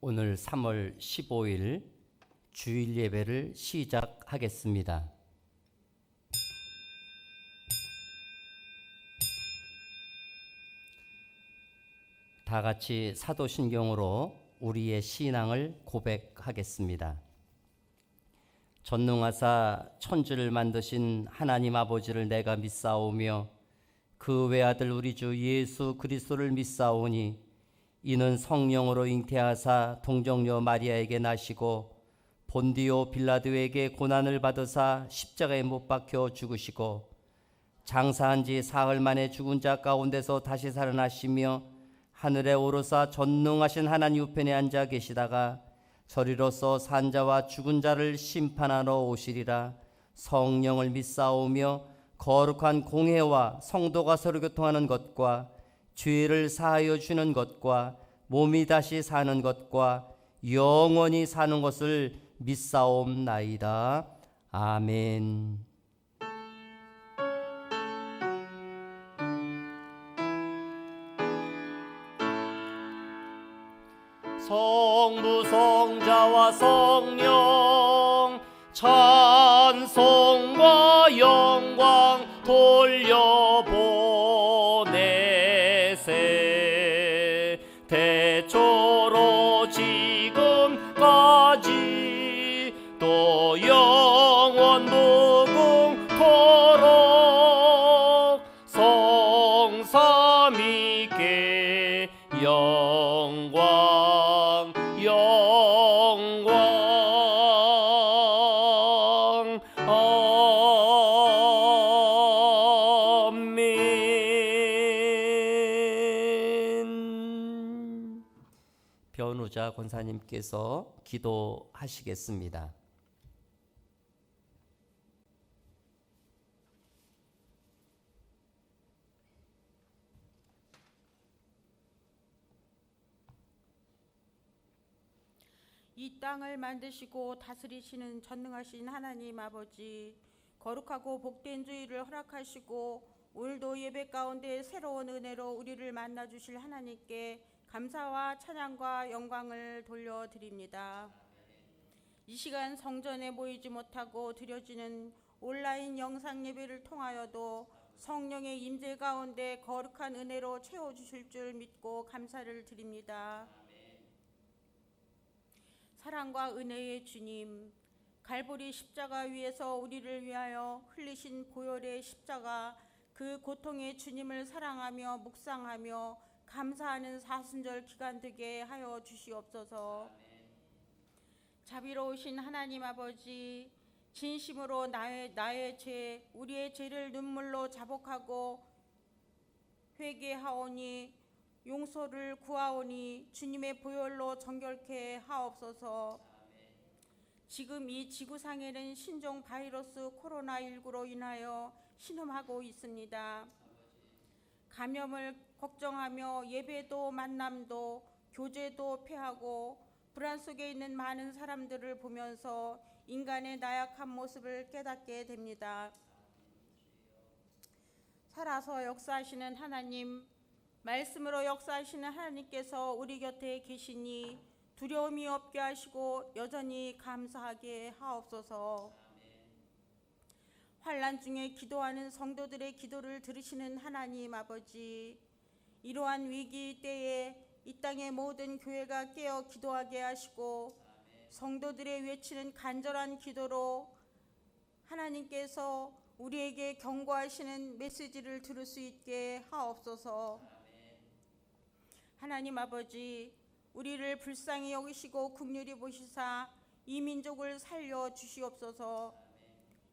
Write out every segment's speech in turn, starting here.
오늘 3월 15일 주일 예배를 시작하겠습니다. 다 같이 사도신경으로 우리의 신앙을 고백하겠습니다. 전능하사 천지를 만드신 하나님 아버지를 내가 믿사오며 그 외아들 우리 주 예수 그리스도를 믿사오니 이는 성령으로 잉태하사 동정녀 마리아에게 나시고 본디오 빌라도에게 고난을 받으사 십자가에 못 박혀 죽으시고 장사한 지 사흘 만에 죽은 자 가운데서 다시 살아나시며 하늘에 오르사 전능하신 하나님 우편에 앉아 계시다가 저리로서 산 자와 죽은 자를 심판하러 오시리라. 성령을 믿사오며 거룩한 공회와 성도가 서로 교통하는 것과 죄를 사하여 주는 것과 몸이 다시 사는 것과 영원히 사는 것을 믿사옵나이다. 아멘. 성부 성자와 성령 찬송과 영광 돌려보내세. 대초로 지금까지 또 영원 무궁토록 성삼위께 영광 아멘. 변우자 권사님께서 기도하시겠습니다. 이 땅을 만드시고 다스리시는 전능하신 하나님 아버지, 거룩하고 복된 주일을 허락하시고 오늘도 예배 가운데 새로운 은혜로 우리를 만나주실 하나님께 감사와 찬양과 영광을 돌려드립니다. 이 시간 성전에 모이지 못하고 드려지는 온라인 영상 예배를 통하여도 성령의 임재 가운데 거룩한 은혜로 채워주실 줄 믿고 감사를 드립니다. 사랑과 은혜의 주님, 갈보리 십자가 위에서 우리를 위하여 흘리신 보혈의 십자가, 그 고통의 주님을 사랑하며 묵상하며 감사하는 사순절 기간 되게 하여 주시옵소서. 자비로우신 하나님 아버지, 진심으로 나의 죄, 우리의 죄를 눈물로 자복하고 회개하오니 용서를 구하오니 주님의 보혈로 정결케 하옵소서. 지금 이 지구상에는 신종 바이러스 코로나19로 인하여 신음하고 있습니다. 감염을 걱정하며 예배도 만남도 교제도 폐하고 불안 속에 있는 많은 사람들을 보면서 인간의 나약한 모습을 깨닫게 됩니다. 살아서 역사하시는 하나님, 말씀으로 역사하시는 하나님께서 우리 곁에 계시니 두려움이 없게 하시고 여전히 감사하게 하옵소서. 환난 중에 기도하는 성도들의 기도를 들으시는 하나님 아버지, 이러한 위기 때에 이 땅의 모든 교회가 깨어 기도하게 하시고 성도들의 외치는 간절한 기도로 하나님께서 우리에게 경고하시는 메시지를 들을 수 있게 하옵소서. 하나님 아버지, 우리를 불쌍히 여기시고 긍휼히 보시사 이 민족을 살려 주시옵소서.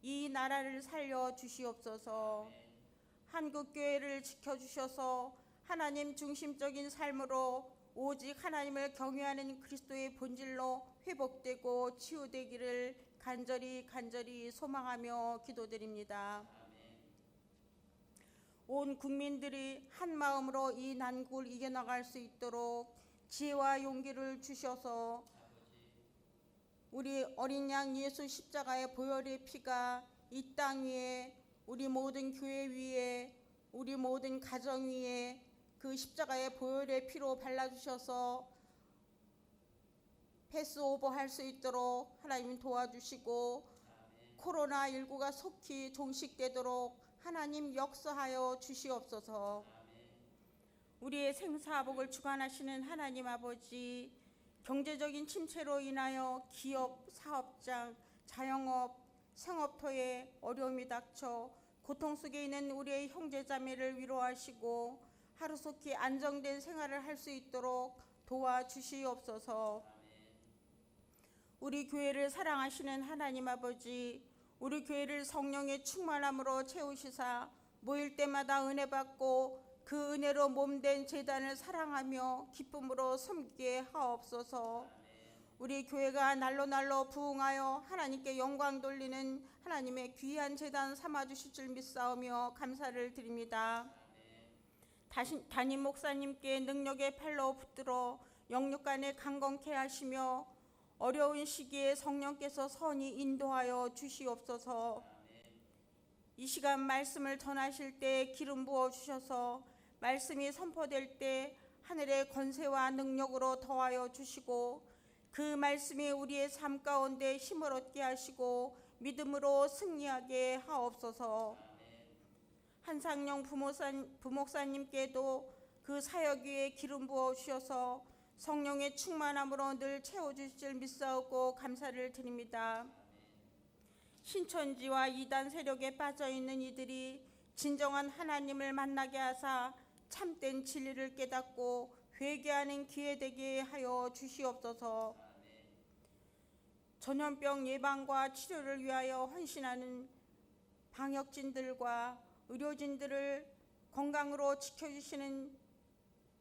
이 나라를 살려 주시옵소서. 한국교회를 지켜주셔서 하나님 중심적인 삶으로 오직 하나님을 경외하는 그리스도의 본질로 회복되고 치유되기를 간절히 소망하며 기도드립니다. 온 국민들이 한 마음으로 이 난국을 이겨나갈 수 있도록 지혜와 용기를 주셔서 우리 어린 양 예수 십자가의 보혈의 피가 이 땅 위에, 우리 모든 교회 위에, 우리 모든 가정 위에 그 십자가의 보혈의 피로 발라주셔서 패스오버 할 수 있도록 하나님 도와주시고 코로나19가 속히 종식되도록 하나님 역사하여 주시옵소서. 우리의 생사복을 주관하시는 하나님 아버지, 경제적인 침체로 인하여 기업, 사업장, 자영업, 생업터에 어려움이 닥쳐 고통 속에 있는 우리의 형제자매를 위로하시고 하루속히 안정된 생활을 할 수 있도록 도와주시옵소서. 우리 교회를 사랑하시는 하나님 아버지, 우리 교회를 성령의 충만함으로 채우시사 모일 때마다 은혜 받고 그 은혜로 몸된 제단을 사랑하며 기쁨으로 섬기게 하옵소서. 우리 교회가 날로 부흥하여 하나님께 영광 돌리는 하나님의 귀한 제단 삼아주실 줄 믿사오며 감사를 드립니다. 담임 목사님께 능력의 팔로 붙들어 영육간에 강건케 하시며 어려운 시기에 성령께서 선히 인도하여 주시옵소서. 이 시간 말씀을 전하실 때 기름 부어 주셔서 말씀이 선포될 때 하늘의 권세와 능력으로 더하여 주시고 그 말씀이 우리의 삶 가운데 힘을 얻게 하시고 믿음으로 승리하게 하옵소서. 한상영 부목사님께도 그 사역 위에 기름 부어 주셔서 성령의 충만함으로 늘 채워주실 줄 믿사오고 감사를 드립니다. 신천지와 이단 세력에 빠져있는 이들이 진정한 하나님을 만나게 하사 참된 진리를 깨닫고 회개하는 기회 되게 하여 주시옵소서. 전염병 예방과 치료를 위하여 헌신하는 방역진들과 의료진들을 건강으로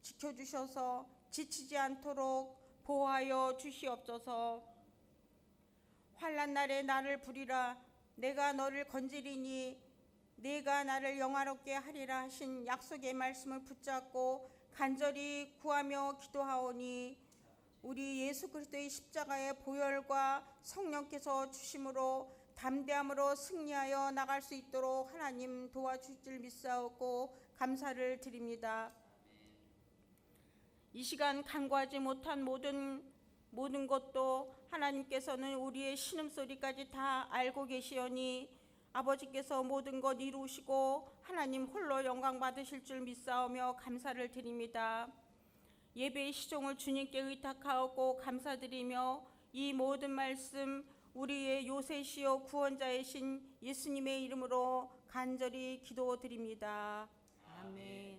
지켜주셔서 지치지 않도록 보호하여 주시옵소서. 환난 날에 나를 부리라, 내가 너를 건지리니 내가 나를 영화롭게 하리라 하신 약속의 말씀을 붙잡고 간절히 구하며 기도하오니 우리 예수 그리스도의 십자가의 보혈과 성령께서 주심으로 담대함으로 승리하여 나갈 수 있도록 하나님 도와주실 줄 믿사오고 감사를 드립니다. 이 시간 간구하지 못한 모든 것도 하나님께서는 우리의 신음소리까지 다 알고 계시오니 아버지께서 모든 것 이루시고 하나님 홀로 영광 받으실 줄 믿사오며 감사를 드립니다. 예배의 시종을 주님께 의탁하고 감사드리며 이 모든 말씀 우리의 요새시요 구원자이신 예수님의 이름으로 간절히 기도드립니다. 아멘.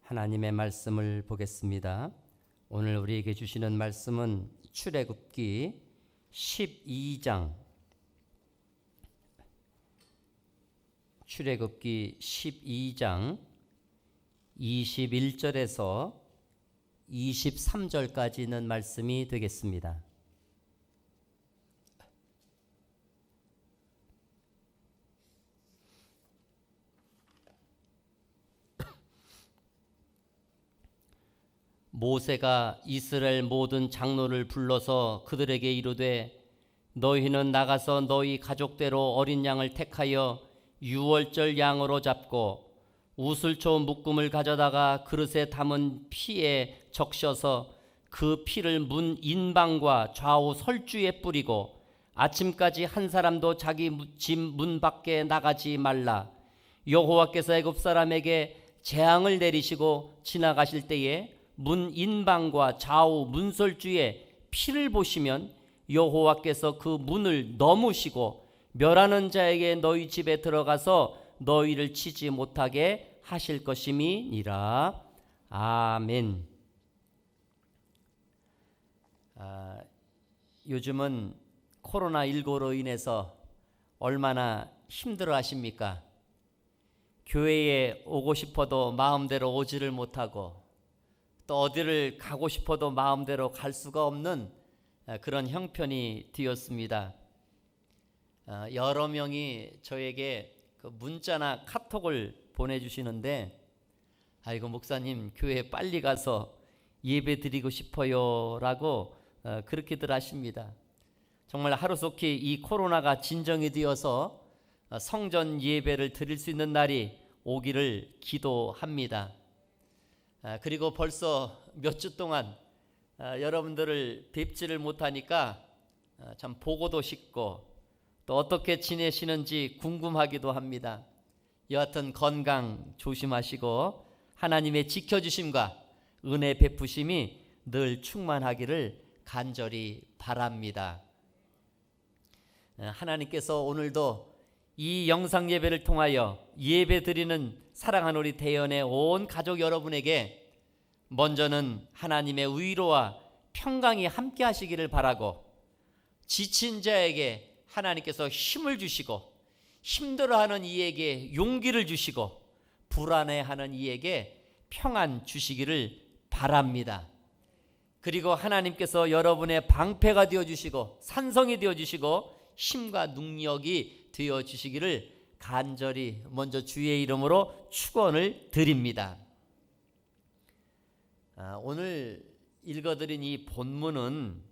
하나님의 말씀을 보겠습니다. 오늘 우리에게 주시는 말씀은 출애굽기 12장 21절에서 23절까지는 말씀이 되겠습니다. 모세가 이스라엘 모든 장로를 불러서 그들에게 이르되 너희는 나가서 너희 가족대로 어린 양을 택하여 유월절 양으로 잡고 우슬초 묶음을 가져다가 그릇에 담은 피에 적셔서 그 피를 문 인방과 좌우 설주에 뿌리고 아침까지 한 사람도 자기 집 문 밖에 나가지 말라. 여호와께서 애굽 사람에게 재앙을 내리시고 지나가실 때에 문 인방과 좌우 문설주에 피를 보시면 여호와께서 그 문을 넘으시고 멸하는 자에게 너희 집에 들어가서 너희를 치지 못하게 하실 것임이니라. 아멘. 요즘은 코로나19로 인해서 얼마나 힘들어 하십니까? 교회에 오고 싶어도 마음대로 오지를 못하고 또 어디를 가고 싶어도 마음대로 갈 수가 없는 그런 형편이 되었습니다. 여러 명이 저에게 그 문자나 카톡을 보내주시는데, 아이고 목사님 교회 빨리 가서 예배 드리고 싶어요라고 그렇게들 하십니다. 정말 하루속히 이 코로나가 진정이 되어서 성전 예배를 드릴 수 있는 날이 오기를 기도합니다. 그리고 벌써 몇 주 동안 여러분들을 뵙지를 못하니까 참 보고도 싶고 또 어떻게 지내시는지 궁금하기도 합니다. 여하튼 건강 조심하시고 하나님의 지켜주심과 은혜 베푸심이 늘 충만하기를 간절히 바랍니다. 하나님께서 오늘도 이 영상 예배를 통하여 예배 드리는 사랑하는 우리 대연의 온 가족 여러분에게 먼저는 하나님의 위로와 평강이 함께 하시기를 바라고, 지친 자에게 하나님께서 힘을 주시고 힘들어하는 이에게 용기를 주시고 불안해하는 이에게 평안 주시기를 바랍니다. 그리고 하나님께서 여러분의 방패가 되어주시고 산성이 되어주시고 힘과 능력이 되어주시기를 간절히 먼저 주의 이름으로 축원을 드립니다. 오늘 읽어드린 이 본문은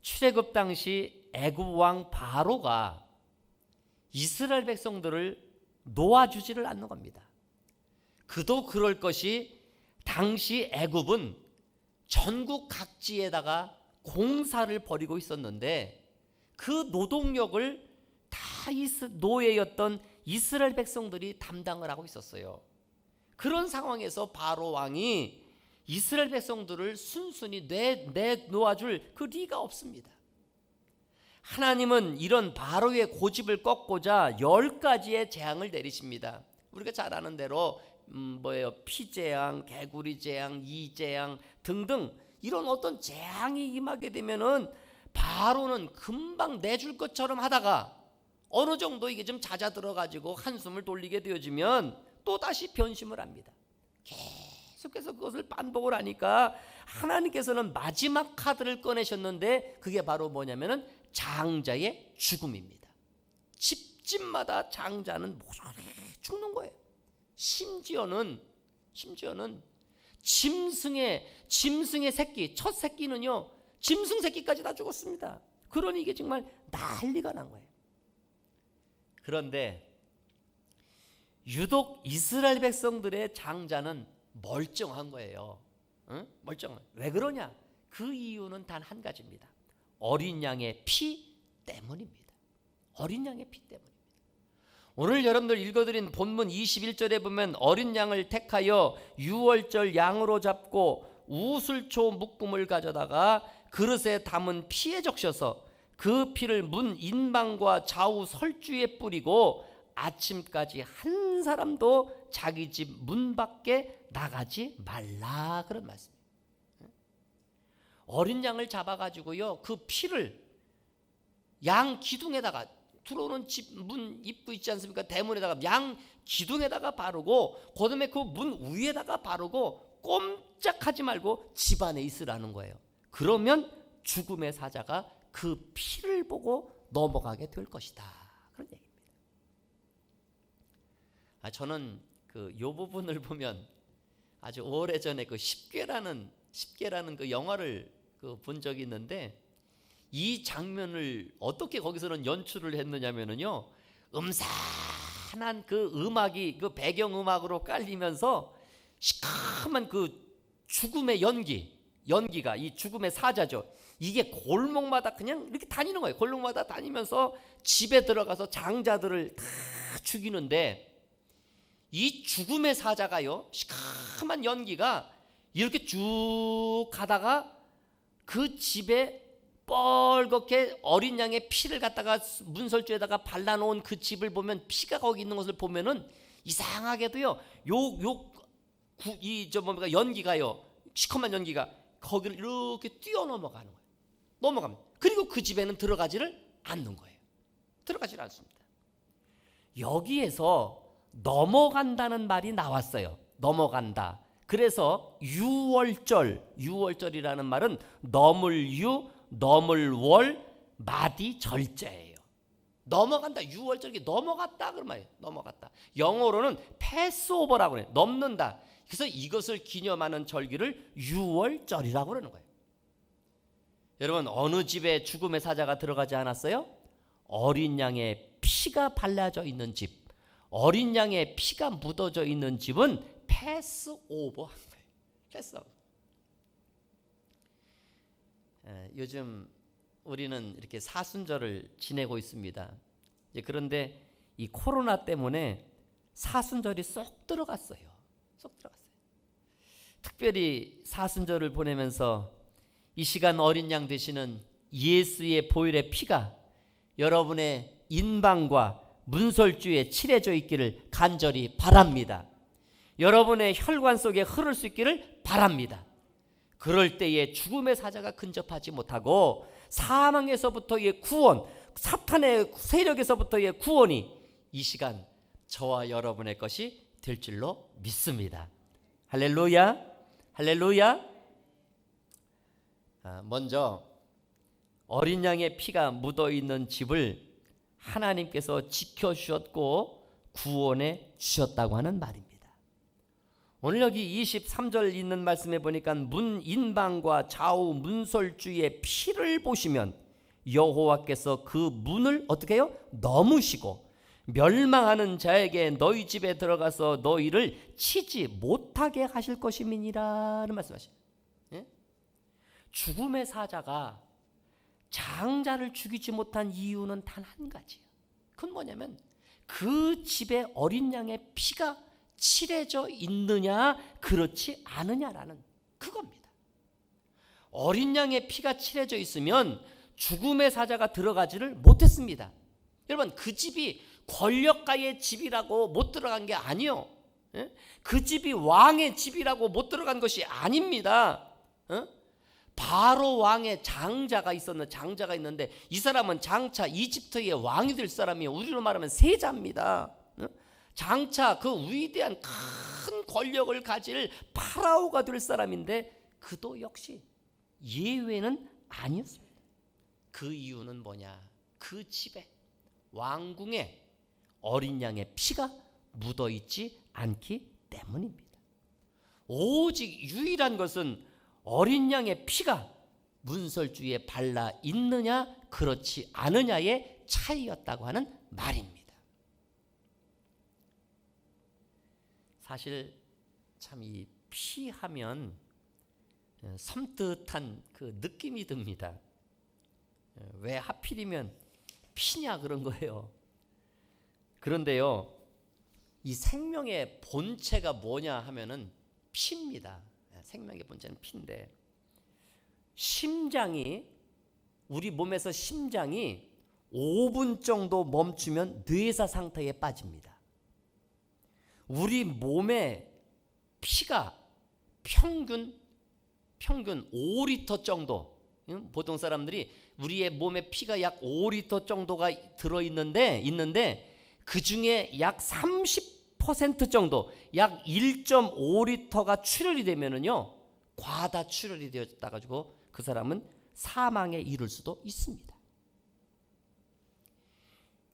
출애굽 당시 애굽 왕 바로가 이스라엘 백성들을 놓아주지를 않는 겁니다. 그도 그럴 것이 당시 애굽은 전국 각지에다가 공사를 벌이고 있었는데 그 노동력을 다 노예였던 이스라엘 백성들이 담당을 하고 있었어요. 그런 상황에서 바로 왕이 이스라엘 백성들을 순순히 내놓아줄 그 리가 없습니다. 하나님은 이런 바로의 고집을 꺾고자 10가지의 재앙을 내리십니다. 우리가 잘 아는 대로 피재앙, 개구리 재앙, 이재앙 등등 이런 어떤 재앙이 임하게 되면은 바로는 금방 내줄 것처럼 하다가 어느 정도 이게 좀 잦아들어 가지고 한숨을 돌리게 되어지면 또 다시 변심을 합니다. 계속해서 그것을 반복을 하니까 하나님께서는 마지막 카드를 꺼내셨는데 그게 바로 뭐냐면은 장자의 죽음입니다. 집집마다 장자는 죽는 거예요. 심지어는 짐승의 새끼, 첫 새끼는요 짐승 새끼까지 다 죽었습니다. 그러니 이게 정말 난리가 난 거예요. 그런데 유독 이스라엘 백성들의 장자는 멀쩡한 거예요. 멀쩡한. 왜 그러냐? 그 이유는 단 한 가지입니다. 어린 양의 피 때문입니다. 어린 양의 피 때문입니다. 오늘 여러분들 읽어드린 본문 21절에 보면 어린 양을 택하여 유월절 양으로 잡고 우슬초 묶음을 가져다가 그릇에 담은 피에 적셔서 그 피를 문 인방과 좌우 설주에 뿌리고 아침까지 한 사람도 자기 집 문 밖에 나가지 말라, 그런 말씀이에요. 어린 양을 잡아가지고요 그 피를 양 기둥에다가, 들어오는 집 문 입구 있지 않습니까? 대문에다가 양 기둥에다가 바르고 그다음에 그 문 위에다가 바르고 꼼짝하지 말고 집 안에 있으라는 거예요. 그러면 죽음의 사자가 그 피를 보고 넘어가게 될 것이다, 그런 얘기입니다. 저는 요 부분을 보면 아주 오래전에 그 십계라는 그 영화를 본 적이 있는데, 이 장면을 어떻게 거기서는 연출을 했느냐면요, 음산한 그 음악이 그 배경 음악으로 깔리면서 시커먼 그 죽음의 연기가 이 죽음의 사자죠. 이게 골목마다 그냥 이렇게 다니는 거예요. 골목마다 다니면서 집에 들어가서 장자들을 다 죽이는데, 이 죽음의 사자가요 시커먼 연기가 이렇게 쭉 가다가 그 집에 뻘겋게 어린 양의 피를 갖다가 문설주에다가 발라놓은 그 집을 보면 피가 거기 있는 것을 보면은 이상하게도요 연기가요 시커먼 연기가 거기를 이렇게 뛰어 넘어가는 거예요. 넘어갑니다. 그리고 그 집에는 들어가지를 않는 거예요. 들어가지를 않습니다. 여기에서 넘어간다는 말이 나왔어요. 넘어간다. 그래서 유월절이라는 말은 넘을 유, 넘을 월, 마디 절자예요. 넘어간다. 6월절기 넘어갔다 그런 말이에요. 넘어갔다. 영어로는 패스오버라고 그래요. 넘는다. 그래서 이것을 기념하는 절기를 6월절이라고 그러는 거예요. 여러분, 어느 집에 죽음의 사자가 들어가지 않았어요? 어린 양의 피가 발라져 있는 집, 어린 양의 피가 묻어져 있는 집은 패스오버 한 거예요. 패스오버. 요즘 우리는 이렇게 사순절을 지내고 있습니다. 그런데 이 코로나 때문에 사순절이 쏙 들어갔어요. 쏙 들어갔어요. 특별히 사순절을 보내면서 이 시간 어린 양 되시는 예수의 보혈의 피가 여러분의 인방과 문설주에 칠해져 있기를 간절히 바랍니다. 여러분의 혈관 속에 흐를 수 있기를 바랍니다. 그럴 때에 죽음의 사자가 근접하지 못하고 사망에서부터의 구원, 사탄의 세력에서부터의 구원이 이 시간 저와 여러분의 것이 될 줄로 믿습니다. 할렐루야, 할렐루야. 먼저 어린 양의 피가 묻어있는 집을 하나님께서 지켜주셨고 구원해 주셨다고 하는 말입니다. 오늘 여기 23절 있는 말씀에 보니까 문인방과 좌우 문설주의 피를 보시면 여호와께서 그 문을 어떻게 해요? 넘으시고 멸망하는 자에게 너희 집에 들어가서 너희를 치지 못하게 하실 것임이니라는 말씀하시죠. 예? 죽음의 사자가 장자를 죽이지 못한 이유는 단 한 가지예요. 그건 뭐냐면 그 집에 어린 양의 피가 칠해져 있느냐 그렇지 않느냐라는 그겁니다. 어린 양의 피가 칠해져 있으면 죽음의 사자가 들어가지를 못했습니다. 여러분, 그 집이 권력가의 집이라고 못 들어간 게 아니요. 그 집이 왕의 집이라고 못 들어간 것이 아닙니다. 바로 왕의 장자가 있는데 이 사람은 장차 이집트의 왕이 될 사람이에요. 우리로 말하면 세자입니다. 장차 그 위대한 큰 권력을 가질 파라오가 될 사람인데 그도 역시 예외는 아니었습니다. 그 이유는 뭐냐? 그 집에 왕궁에 어린 양의 피가 묻어있지 않기 때문입니다. 오직 유일한 것은 어린 양의 피가 문설주에 발라 있느냐 그렇지 않느냐의 차이였다고 하는 말입니다. 사실 참 이 피하면 섬뜩한 그 느낌이 듭니다. 왜 하필이면 피냐 그런 거예요. 그런데요, 이 생명의 본체가 뭐냐 하면은 피입니다. 생명의 본체는 피인데, 우리 몸에서 심장이 5분 정도 멈추면 뇌사 상태에 빠집니다. 우리 몸에 피가 평균 5리터 정도, 보통 사람들이 우리의 몸에 피가 약 5리터 정도가 있는데 그 중에 약 30% 정도, 약 1.5리터가 출혈이 되면은요, 과다 출혈이 되었다 가지고 그 사람은 사망에 이를 수도 있습니다.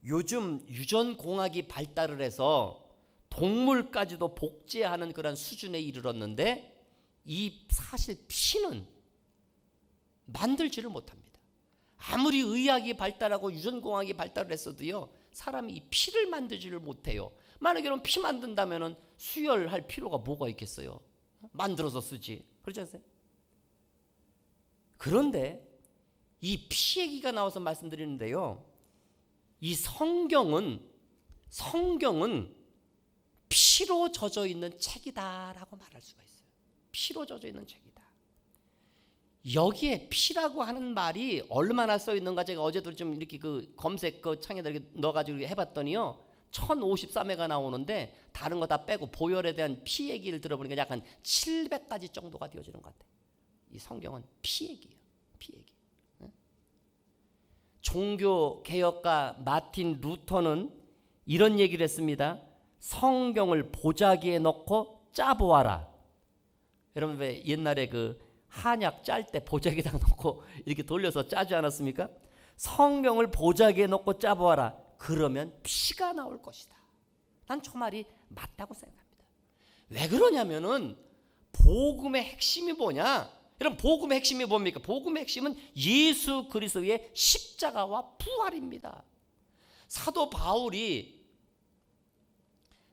요즘 유전공학이 발달을 해서 동물까지도 복제하는 그런 수준에 이르렀는데 이 사실 피는 만들지를 못합니다. 아무리 의학이 발달하고 유전공학이 발달을 했어도요, 사람이 이 피를 만들지를 못해요. 만약에 그럼 피 만든다면 수혈할 필요가 뭐가 있겠어요? 만들어서 쓰지. 그렇지 않으세요? 그런데 이 피 얘기가 나와서 말씀드리는데요, 이 성경은 피로 젖어 있는 책이다라고 말할 수가 있어요. 피로 젖어 있는 책이다. 여기에 피라고 하는 말이 얼마나 써 있는가 제가 어제도 좀 이렇게 그 검색 그 창에다 이렇게 넣어가지고 해봤더니요, 1053회가 나오는데 다른 거 다 빼고 보혈에 대한 피 얘기를 들어보니까 약간 700가지 정도가 되어지는 것 같아요. 이 성경은 피 얘기예요. 피 얘기. 종교 개혁가 마틴 루터는 이런 얘기를 했습니다. 성경을 보자기에 넣고 짜보아라. 여러분, 왜 옛날에 그 한약 짤 때 보자기에다 넣고 이렇게 돌려서 짜지 않았습니까? 성경을 보자기에 넣고 짜보아라. 그러면 피가 나올 것이다. 난 저 말이 맞다고 생각합니다. 왜 그러냐면은 복음의 핵심이 뭐냐? 여러분, 복음의 핵심이 뭡니까? 복음의 핵심은 예수 그리스도의 십자가와 부활입니다. 사도 바울이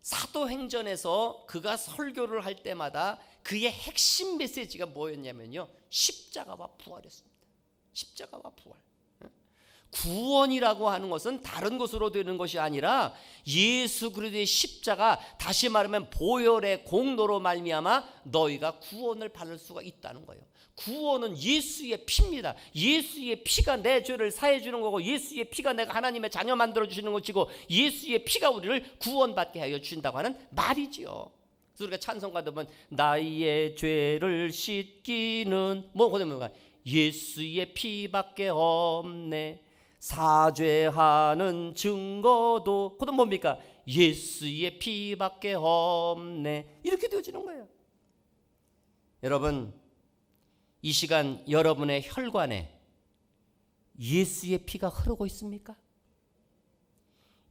사도행전에서 그가 설교를 할 때마다 그의 핵심 메시지가 뭐였냐면요, 십자가와 부활이었습니다. 십자가와 부활. 구원이라고 하는 것은 다른 것으로 되는 것이 아니라 예수 그리스도의 십자가, 다시 말하면 보혈의 공로로 말미암아 너희가 구원을 받을 수가 있다는 거예요. 구원은 예수의 피입니다. 예수의 피가 내 죄를 사해 주는 거고, 예수의 피가 내가 하나님의 자녀 만들어 주시는 것이고, 예수의 피가 우리를 구원받게 하여 주신다고 하는 말이지요. 그래서 우리가 찬송가 들으면 나의 죄를 씻기는 뭐가 예수의 피밖에 없네, 사죄하는 증거도, 그것도 뭡니까? 예수의 피밖에 없네. 이렇게 되어지는 거예요. 여러분, 이 시간 여러분의 혈관에 예수의 피가 흐르고 있습니까?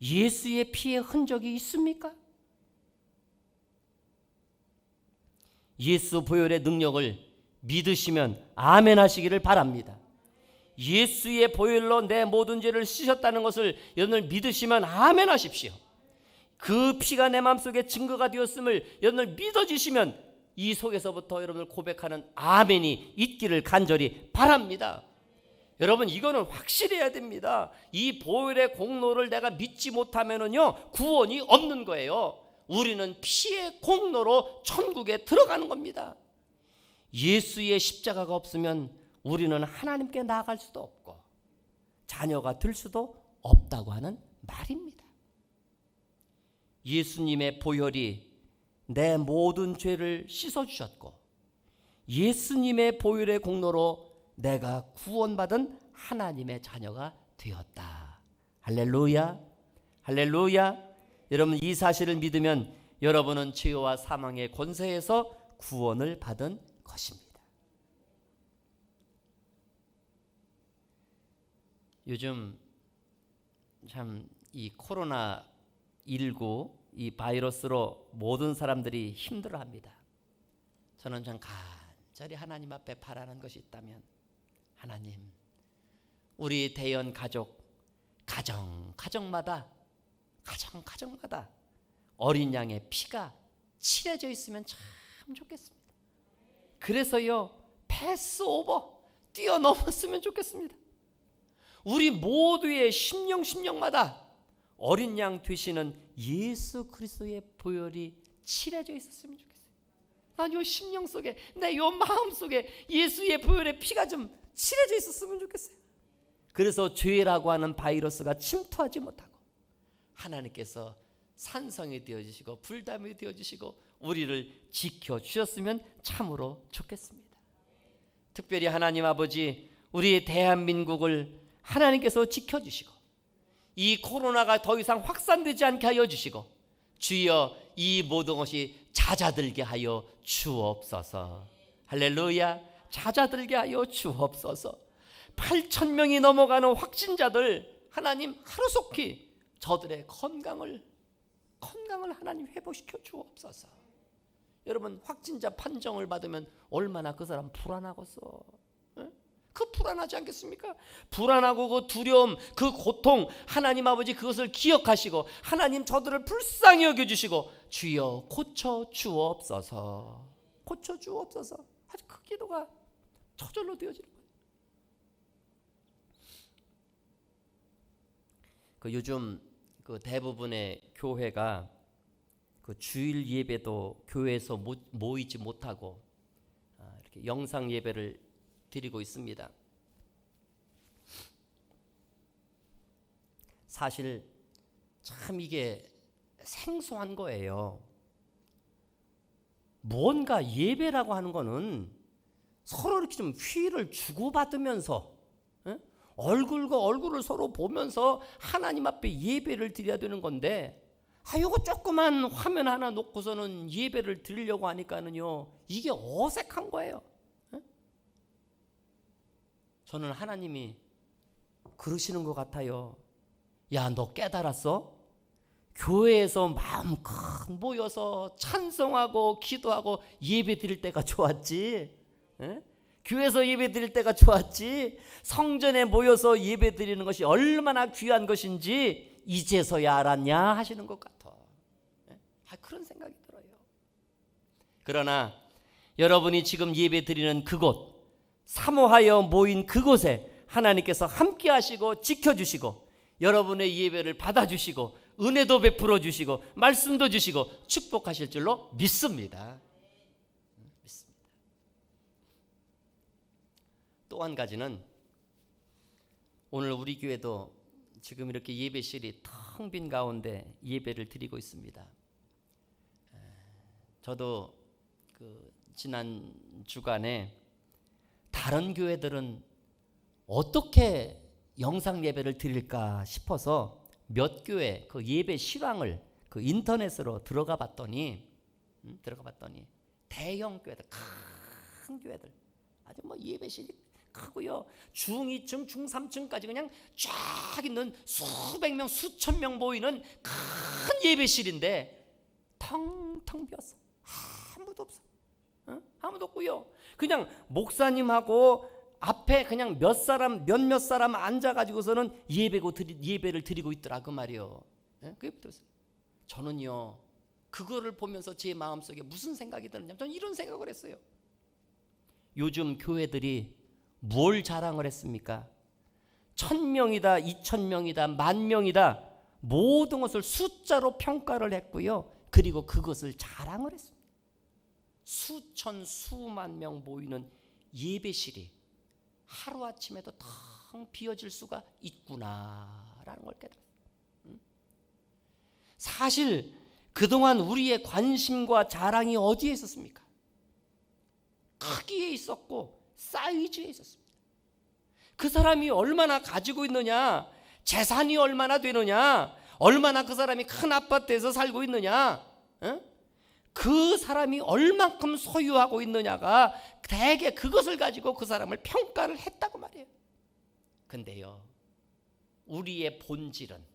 예수의 피의 흔적이 있습니까? 예수 보혈의 능력을 믿으시면 아멘 하시기를 바랍니다. 예수의 보혈로 내 모든 죄를 씻으셨다는 것을 여러분을 믿으시면 아멘 하십시오. 그 피가 내 마음속에 증거가 되었음을 여러분을 믿어주시면 이 속에서부터 여러분을 고백하는 아멘이 있기를 간절히 바랍니다. 여러분, 이거는 확실해야 됩니다. 이 보혈의 공로를 내가 믿지 못하면은요, 구원이 없는 거예요. 우리는 피의 공로로 천국에 들어가는 겁니다. 예수의 십자가가 없으면 우리는 하나님께 나아갈 수도 없고 자녀가 될 수도 없다고 하는 말입니다. 예수님의 보혈이 내 모든 죄를 씻어주셨고, 예수님의 보혈의 공로로 내가 구원받은 하나님의 자녀가 되었다. 할렐루야, 할렐루야. 여러분, 이 사실을 믿으면 여러분은 죄와 사망의 권세에서 구원을 받은 것입니다. 요즘 참 이 코로나19 이 바이러스로 모든 사람들이 힘들어합니다. 저는 참 간절히 하나님 앞에 바라는 것이 있다면, 하나님, 우리 대연 가족, 가정마다 어린 양의 피가 칠해져 있으면 참 좋겠습니다. 그래서요, 패스오버, 뛰어넘었으면 좋겠습니다. 우리 모두의 심령마다 어린 양 되시는 예수 그리스도의 보혈이 칠해져 있었으면 좋겠어요. 난 요 심령 속에, 내 요 마음 속에 예수의 보혈의 피가 좀 칠해져 있었으면 좋겠어요. 그래서 죄라고 하는 바이러스가 침투하지 못하고 하나님께서 산성이 되어주시고 불담이 되어주시고 우리를 지켜주셨으면 참으로 좋겠습니다. 특별히 하나님 아버지, 우리 대한민국을 하나님께서 지켜주시고 이 코로나가 더 이상 확산되지 않게 하여 주시고, 주여 이 모든 것이 잦아들게 하여 주옵소서. 할렐루야. 찾아들게 하여 주옵소서. 8,000명이 넘어가는 확진자들, 하나님 하루속히 저들의 건강을 하나님 회복시켜 주옵소서. 여러분, 확진자 판정을 받으면 얼마나 그 사람 불안하겠어. 그 불안하지 않겠습니까? 불안하고 그 두려움, 그 고통, 하나님 아버지 그것을 기억하시고 하나님 저들을 불쌍히 여겨주시고 주여 고쳐 주옵소서. 고쳐 주옵소서. 아주 그 기도가 저절로 되어지는 거예요. 그 요즘 그 대부분의 교회가 그 주일 예배도 교회에서 모이지 못하고 이렇게 영상 예배를 드리고 있습니다. 사실 참 이게 생소한 거예요. 뭔가 예배라고 하는 거는 서로 이렇게 좀 휘를 주고받으면서 얼굴과 얼굴을 서로 보면서 하나님 앞에 예배를 드려야 되는 건데, 요거 조그만 화면 하나 놓고서는 예배를 드리려고 하니까는요, 이게 어색한 거예요. 저는 하나님이 그러시는 것 같아요. 야, 너 깨달았어? 교회에서 마음 큰 모여서 찬송하고 기도하고 예배 드릴 때가 좋았지. 에? 교회에서 예배 드릴 때가 좋았지. 성전에 모여서 예배 드리는 것이 얼마나 귀한 것인지 이제서야 알았냐 하시는 것 같아. 그런 생각이 들어요. 그러나 여러분이 지금 예배 드리는 그곳, 사모하여 모인 그곳에 하나님께서 함께 하시고 지켜주시고 여러분의 예배를 받아주시고 은혜도 베풀어 주시고 말씀도 주시고 축복하실 줄로 믿습니다. 또 한 가지는 오늘 우리 교회도 지금 이렇게 예배실이 텅 빈 가운데 예배를 드리고 있습니다. 저도 지난 주간에 다른 교회들은 어떻게 영상 예배를 드릴까 싶어서 몇 교회 그 예배 실황을 그 인터넷으로 들어가 봤더니 대형 교회들, 큰 교회들 아주 뭐 예배실이 크고요. 중2층, 중3층까지 그냥 쫙 있는 수백 명, 수천 명 모이는 큰 예배실인데 텅텅 비었어. 아무도 없어. 아무도 없고요. 그냥 목사님하고 앞에 그냥 몇몇 사람 앉아가지고서는 예배를 드리고 있더라 그 말이요. 그게 들었어요. 저는요 그거를 보면서 제 마음속에 무슨 생각이 드느냐, 저는 이런 생각을 했어요. 요즘 교회들이 뭘 자랑을 했습니까? 1000명이다, 2000명이다, 10,000명이다, 모든 것을 숫자로 평가를 했고요. 그리고 그것을 자랑을 했습니다. 수천 수만 명 모이는 예배실이 하루아침에도 텅 비어질 수가 있구나라는 걸 깨달았어요. 사실 그동안 우리의 관심과 자랑이 어디에 있었습니까? 크기에 있었고 사이즈에 있었습니다. 그 사람이 얼마나 가지고 있느냐, 재산이 얼마나 되느냐, 얼마나 그 사람이 큰 아파트에서 살고 있느냐, 그 사람이 얼만큼 소유하고 있느냐가 대개 그것을 가지고 그 사람을 평가를 했다고 말이에요. 근데요, 우리의 본질은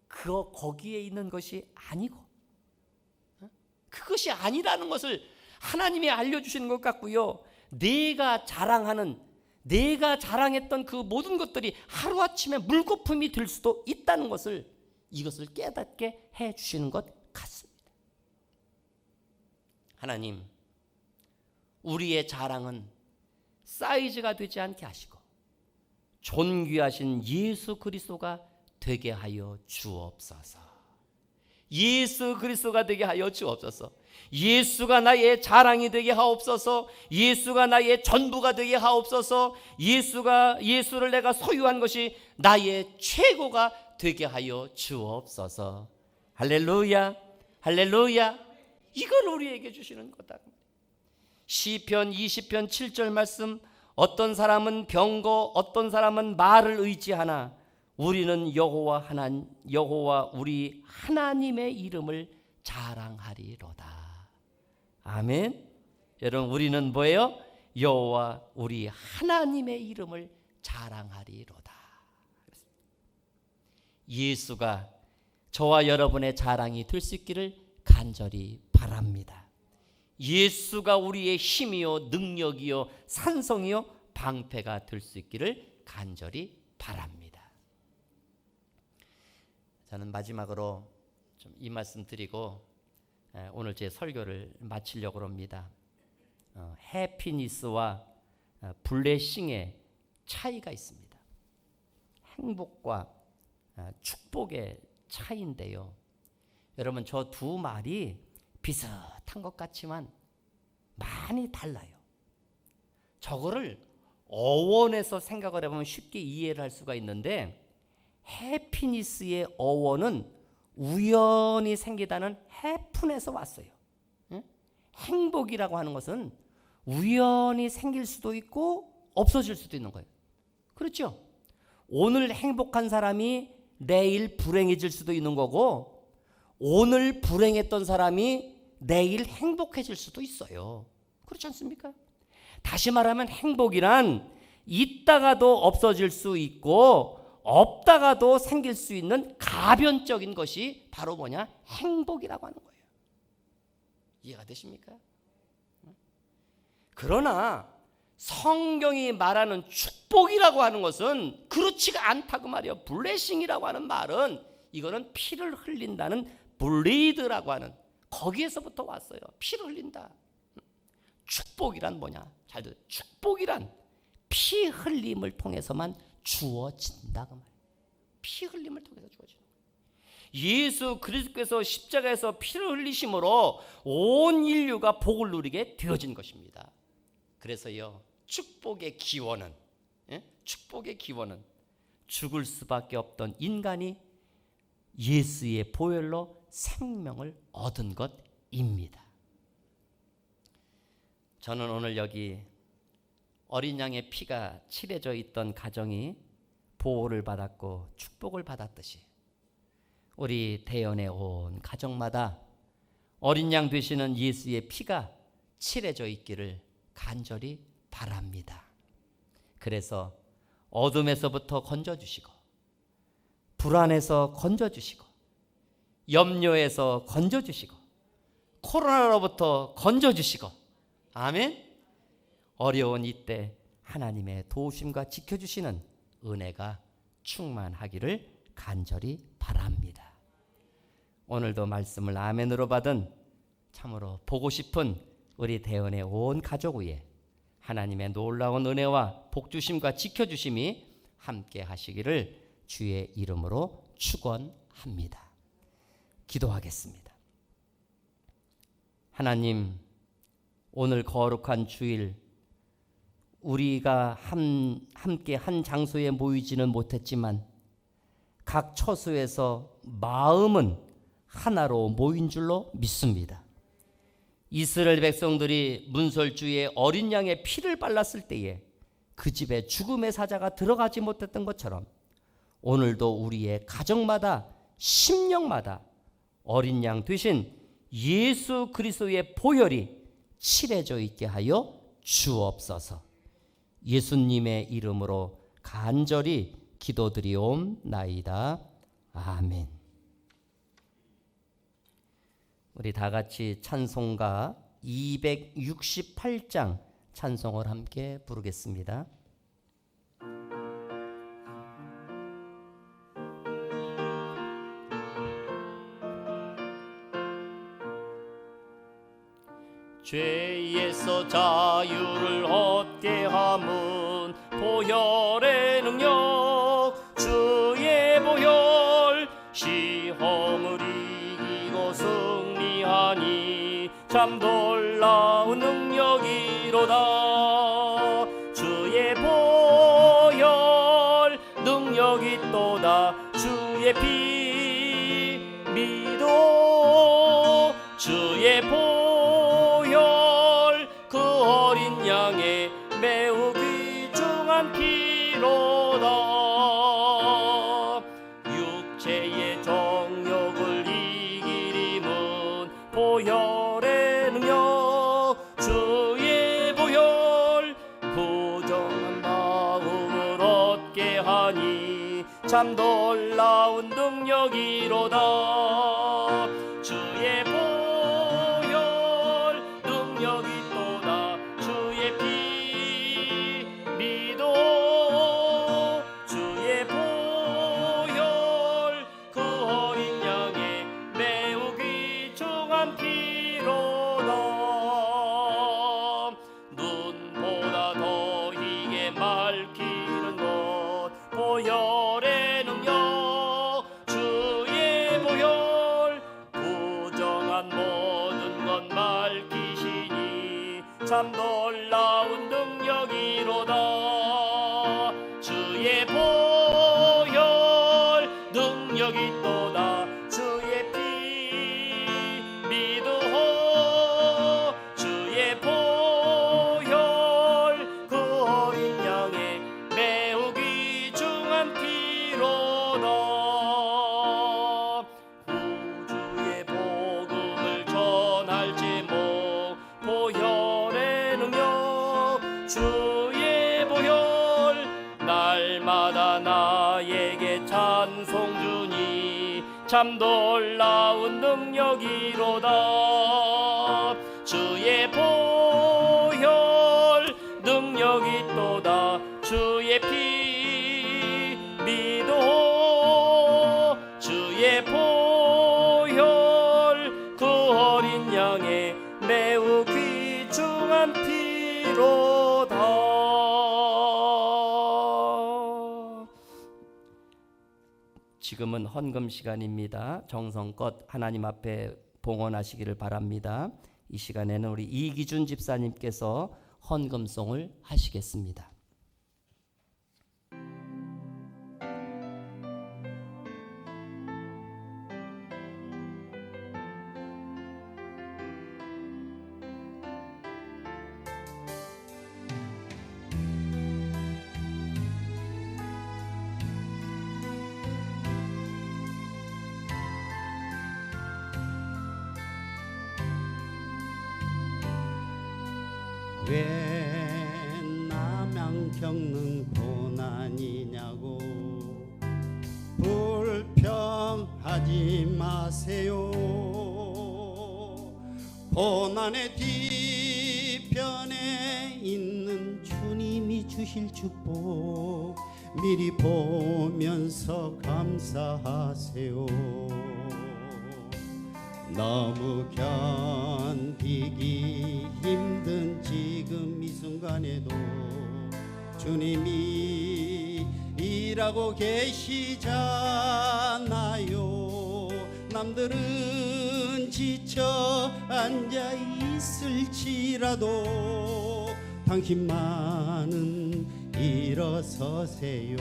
거기에 있는 것이 아니고 그것이 아니라는 것을 하나님이 알려주시는 것 같고요. 내가 자랑했던 그 모든 것들이 하루아침에 물거품이 될 수도 있다는 것을, 이것을 깨닫게 해주시는 것 같습니다. 하나님, 우리의 자랑은 사이즈가 되지 않게 하시고 존귀하신 예수 그리스도가 되게 하여 주옵소서. 예수 그리스도가 되게 하여 주옵소서. 예수가 나의 자랑이 되게 하옵소서. 예수가 나의 전부가 되게 하옵소서. 예수를 내가 소유한 것이 나의 최고가 되게 하여 주옵소서. 할렐루야, 할렐루야. 이걸 우리에게 주시는 거다. 시편 20편 7절 말씀, 어떤 사람은 병거, 어떤 사람은 말을 의지하나 우리는 여호와 우리 하나님의 이름을 자랑하리로다. 아멘. 여러분, 우리는 뭐예요? 여호와 우리 하나님의 이름을 자랑하리로다. 예수가 저와 여러분의 자랑이 될 수 있기를 간절히 바랍니다. 예수가 우리의 힘이요 능력이요 산성이요 방패가 될 수 있기를 간절히 바랍니다. 저는 마지막으로 좀 이 말씀 드리고 오늘 제 설교를 마치려고 합니다. 해피니스와 블레싱의 차이가 있습니다. 행복과 축복의 차이인데요. 여러분, 저 두 말이 비슷한 것 같지만 많이 달라요. 저거를 어원에서 생각을 해보면 쉽게 이해를 할 수가 있는데, 해피니스의 어원은 우연히 생기다는 해픈에서 왔어요. 행복이라고 하는 것은 우연히 생길 수도 있고 없어질 수도 있는 거예요. 그렇죠? 오늘 행복한 사람이 내일 불행해질 수도 있는 거고, 오늘 불행했던 사람이 내일 행복해질 수도 있어요. 그렇지 않습니까? 다시 말하면 행복이란 있다가도 없어질 수 있고 없다가도 생길 수 있는 가변적인 것이 바로 뭐냐? 행복이라고 하는 거예요. 이해가 되십니까? 그러나 성경이 말하는 축복이라고 하는 것은 그렇지가 않다고 말이에요. 블레싱이라고 하는 말은 이거는 피를 흘린다는 블리드라고 하는 거기에서부터 왔어요. 피를 흘린다. 축복이란 뭐냐? 잘 들어요. 축복이란 피 흘림을 통해서만 주어진다고 말이에요. 피 흘림을 통해서 주어진다. 예수 그리스도께서 십자가에서 피를 흘리심으로 온 인류가 복을 누리게 되어진 것입니다. 그래서요, 축복의 기원은 죽을 수밖에 없던 인간이 예수의 보혈로 생명을 얻은 것입니다. 저는 오늘 여기 어린 양의 피가 칠해져 있던 가정이 보호를 받았고 축복을 받았듯이 우리 대연의 온 가정마다 어린 양 되시는 예수의 피가 칠해져 있기를 간절히 바랍니다. 그래서 어둠에서부터 건져주시고 불안에서 건져주시고 염려에서 건져주시고 코로나로부터 건져주시고 아멘. 어려운 이때 하나님의 도우심과 지켜주시는 은혜가 충만하기를 간절히 바랍니다. 오늘도 말씀을 아멘으로 받은 참으로 보고 싶은 우리 대연의 온 가족 위에 하나님의 놀라운 은혜와 복주심과 지켜주심이 함께 하시기를 주의 이름으로 축원합니다. 기도하겠습니다. 하나님, 오늘 거룩한 주일 우리가 함께 한 장소에 모이지는 못했지만 각 처소에서 마음은 하나로 모인 줄로 믿습니다. 이스라엘 백성들이 문설주에 어린 양의 피를 발랐을 때에 그 집에 죽음의 사자가 들어가지 못했던 것처럼 오늘도 우리의 가정마다 심령마다 어린 양 되신 예수 그리스도의 보혈이 칠해져 있게 하여 주옵소서. 예수님의 이름으로 간절히 기도드리옵나이다. 아멘. 우리 다 같이 찬송가 268장 찬송을 함께 부르겠습니다. 죄에서 자유를 얻게 함은 보혈의 능력, 주의 보혈. 시험을 이기고 승리하니 참 놀라운 능력이로다. 주의 보혈 능력이 또다. 주의 피 믿어. 주의 보혈 그 어린 양의 매우 귀중한 피로다. 육체의 정욕을 이기림은 보혈의 능력. 주의 보혈 부정한 마음을 얻게 하니 참 놀라운 능력이로다. 주의 보혈 능력이 또다. 주의 피 믿어. 주의 보혈 그 어린 양의 매우 귀중한 피로다. 눈보다 더 희게 밝히는 것 보혈의 능력. 주의 보혈 부정한 모든 것 밝히시니 참 놀라운 능력이로다. 주의 보혈 능력이 또다. 주의 피 믿어. 주의 보혈 그 어린 양의 매우 귀중한 피로다. 구주의 복음을 전할 제목 보혈의 능력. 주의 보혈 날마다 나의 나에게 찬송 주니 참 놀라운 능력이로다. 주의 보혈 능력이 또다. 주의 피 믿어. 주의 보혈 그 어린 양의 매우 귀중한 피로다. 지금은 헌금 시간입니다. 정성껏 하나님 앞에 봉헌하시기를 바랍니다. 이 시간에는 우리 이기준 집사님께서 헌금송을 하시겠습니다. 왜 남양 겪는 고난이냐고 불평하지 마세요. 고난의 뒤편에 있는 주님이 주실 축복 미리 보면서 감사하세요. 너무 견디기 힘든 지금 이 순간에도 주님이 일하고 계시잖아요. 남들은 지쳐 앉아 있을지라도 당신만은 일어서세요.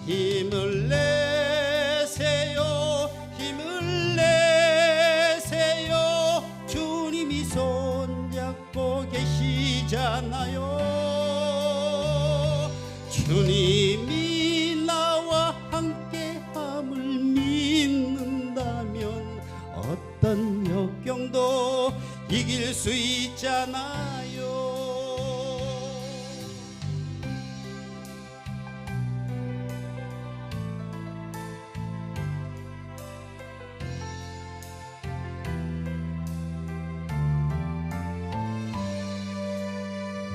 힘을 내세요. 힘을 내세요. 주님이 손잡고 계시잖아요. 주님이 나와 함께함을 믿는다면 어떤 역경도 이길 수 있잖아요.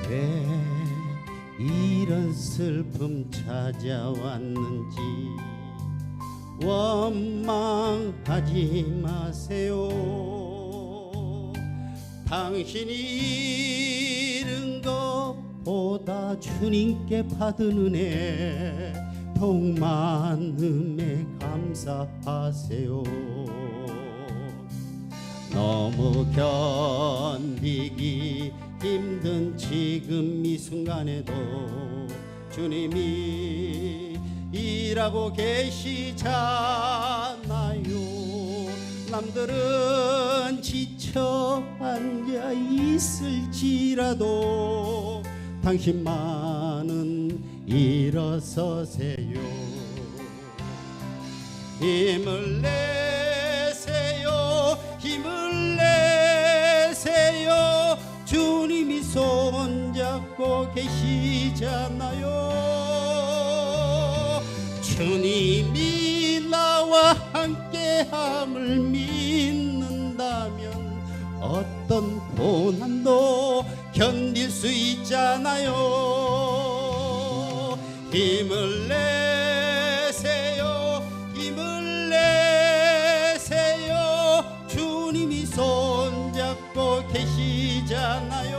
왜 이런 슬픔 찾아왔는지 원망하지 마세요. 당신이 잃은 것보다 주님께 받은 은혜 더욱 많음에 감사하세요. 너무 견디기 힘든 지금 이 순간에도 주님이 일하고 계시잖아요. 남들은 지쳐 앉아 있을지라도 당신만은 일어서세요. 힘을 내세요. 힘을 내세요. 주님이 손잡고 계시잖아요. 주님이 나와 함께함을 믿는다면 어떤 고난도 견딜 수 있잖아요. 힘을 내세요. 힘을 내세요. 주님이 손잡고 계시잖아요.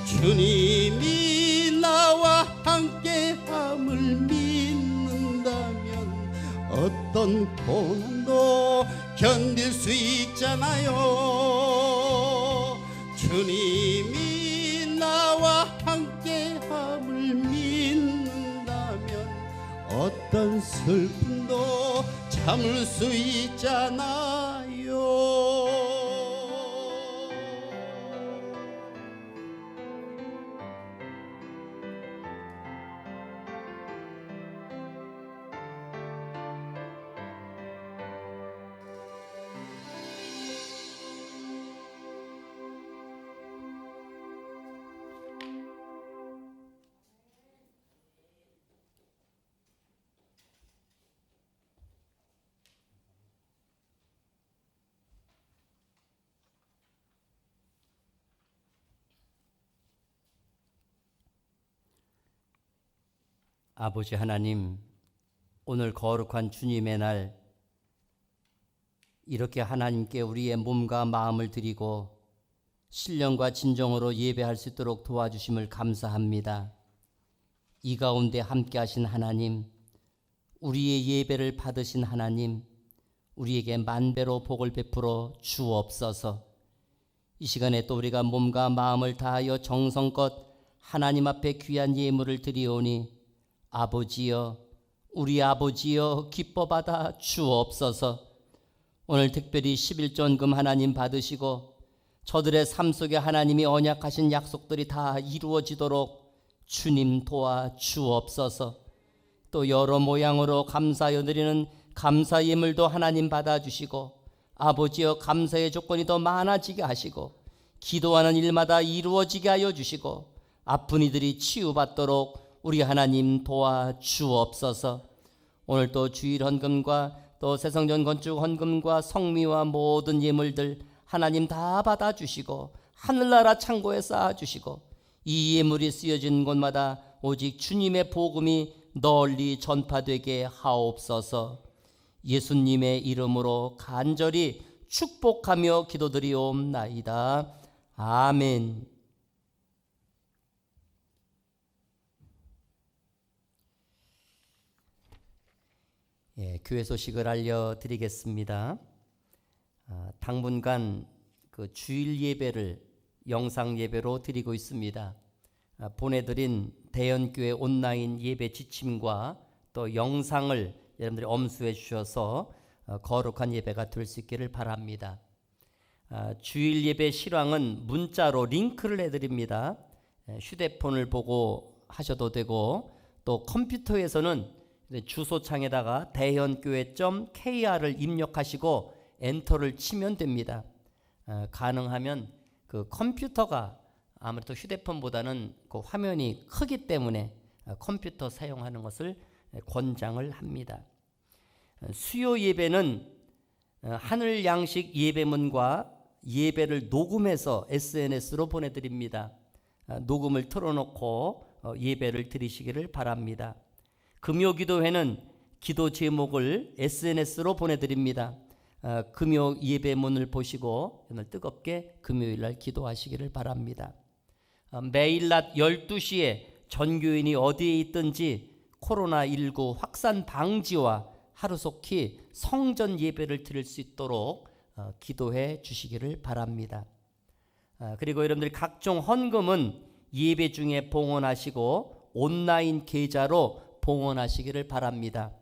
주님이 나와 함께함을 믿는다면 어떤 고난도 견딜 수 있잖아요. 주님이 나와 함께함을 믿는다면 어떤 슬픔도 참을 수 있잖아요. 아버지 하나님, 오늘 거룩한 주님의 날 이렇게 하나님께 우리의 몸과 마음을 드리고 신령과 진정으로 예배할 수 있도록 도와주심을 감사합니다. 이 가운데 함께 하신 하나님, 우리의 예배를 받으신 하나님, 우리에게 만배로 복을 베풀어 주옵소서. 이 시간에 또 우리가 몸과 마음을 다하여 정성껏 하나님 앞에 귀한 예물을 드리오니 아버지여, 우리 아버지여 기뻐 받아 주옵소서. 오늘 특별히 11전금 하나님 받으시고 저들의 삶 속에 하나님이 언약하신 약속들이 다 이루어지도록 주님 도와 주옵소서. 또 여러 모양으로 감사하여 드리는 감사 예물도 하나님 받아주시고 아버지여 감사의 조건이 더 많아지게 하시고 기도하는 일마다 이루어지게 하여 주시고 아픈 이들이 치유받도록 우리 하나님 도와 주옵소서. 오늘 또 주일 헌금과 또 새성전 건축 헌금과 성미와 모든 예물들 하나님 다 받아주시고 하늘나라 창고에 쌓아주시고 이 예물이 쓰여진 곳마다 오직 주님의 복음이 널리 전파되게 하옵소서. 예수님의 이름으로 간절히 축복하며 기도드리옵나이다. 아멘. 교회 소식을 알려드리겠습니다. 당분간 그 주일 예배를 영상 예배로 드리고 있습니다. 보내드린 대연교회 온라인 예배 지침과 또 영상을 여러분들이 엄수해 주셔서 거룩한 예배가 될 수 있기를 바랍니다. 주일 예배 실황은 문자로 링크를 해드립니다. 휴대폰을 보고 하셔도 되고 또 컴퓨터에서는 주소창에다가 대연교회.kr을 입력하시고 엔터를 치면 됩니다. 가능하면 그 컴퓨터가 아무래도 휴대폰보다는 그 화면이 크기 때문에 컴퓨터 사용하는 것을 권장을 합니다. 수요 예배는 하늘 양식 예배문과 예배를 녹음해서 SNS로 보내드립니다. 녹음을 틀어놓고 예배를 드리시기를 바랍니다. 금요 기도회는 기도 제목을 SNS로 보내드립니다. 금요 예배문을 보시고 오늘 뜨겁게 금요일날 기도하시기를 바랍니다. 매일 낮 12시에 전교인이 어디에 있든지 코로나19 확산 방지와 하루속히 성전 예배를 드릴 수 있도록 기도해 주시기를 바랍니다. 그리고 여러분들 각종 헌금은 예배 중에 봉헌하시고 온라인 계좌로 봉헌하시기를 바랍니다.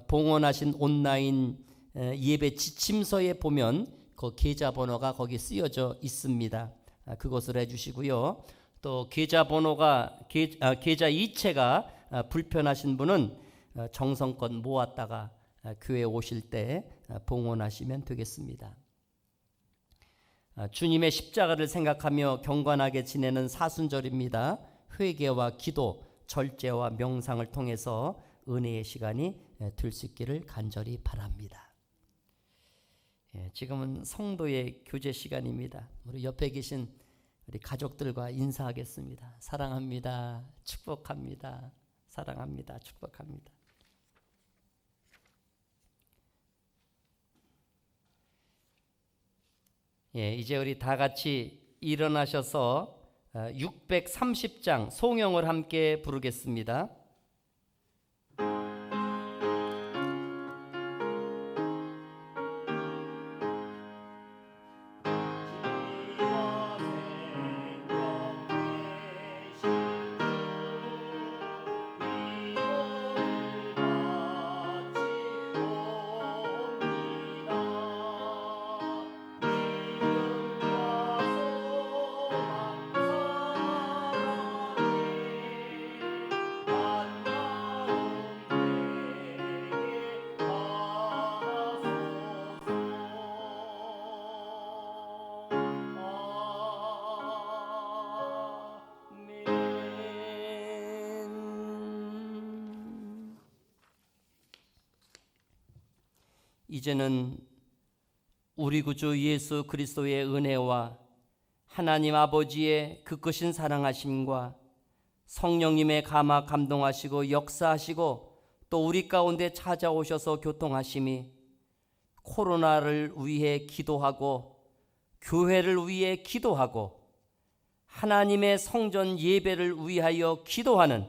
봉헌하신 온라인 예배 지침서에 보면 그 계좌번호가 거기 쓰여져 있습니다. 그것을 해주시고요. 또 계좌번호가 계좌 이체가 불편하신 분은 정성껏 모았다가 교회 오실 때 봉헌하시면 되겠습니다. 주님의 십자가를 생각하며 경건하게 지내는 사순절입니다. 회개와 기도, 절제와 명상을 통해서 은혜의 시간이 될 수 있기를 간절히 바랍니다. 지금은 성도의 교제 시간입니다. 우리 옆에 계신 우리 가족들과 인사하겠습니다. 사랑합니다. 축복합니다. 사랑합니다. 축복합니다. 이제 우리 다 같이 일어나셔서 630장 송영을 함께 부르겠습니다. 이제는 우리 구주 예수 그리스도의 은혜와 하나님 아버지의 그 크신 사랑하심과 성령님의 감화 감동하시고 역사하시고 또 우리 가운데 찾아오셔서 교통하심이 코로나를 위해 기도하고 교회를 위해 기도하고 하나님의 성전 예배를 위하여 기도하는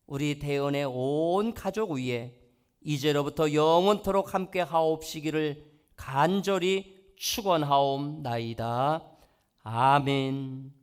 우리 대언의 온 가족 위에 이제로부터 영원토록 함께 하옵시기를 간절히 축원하옵나이다. 아멘.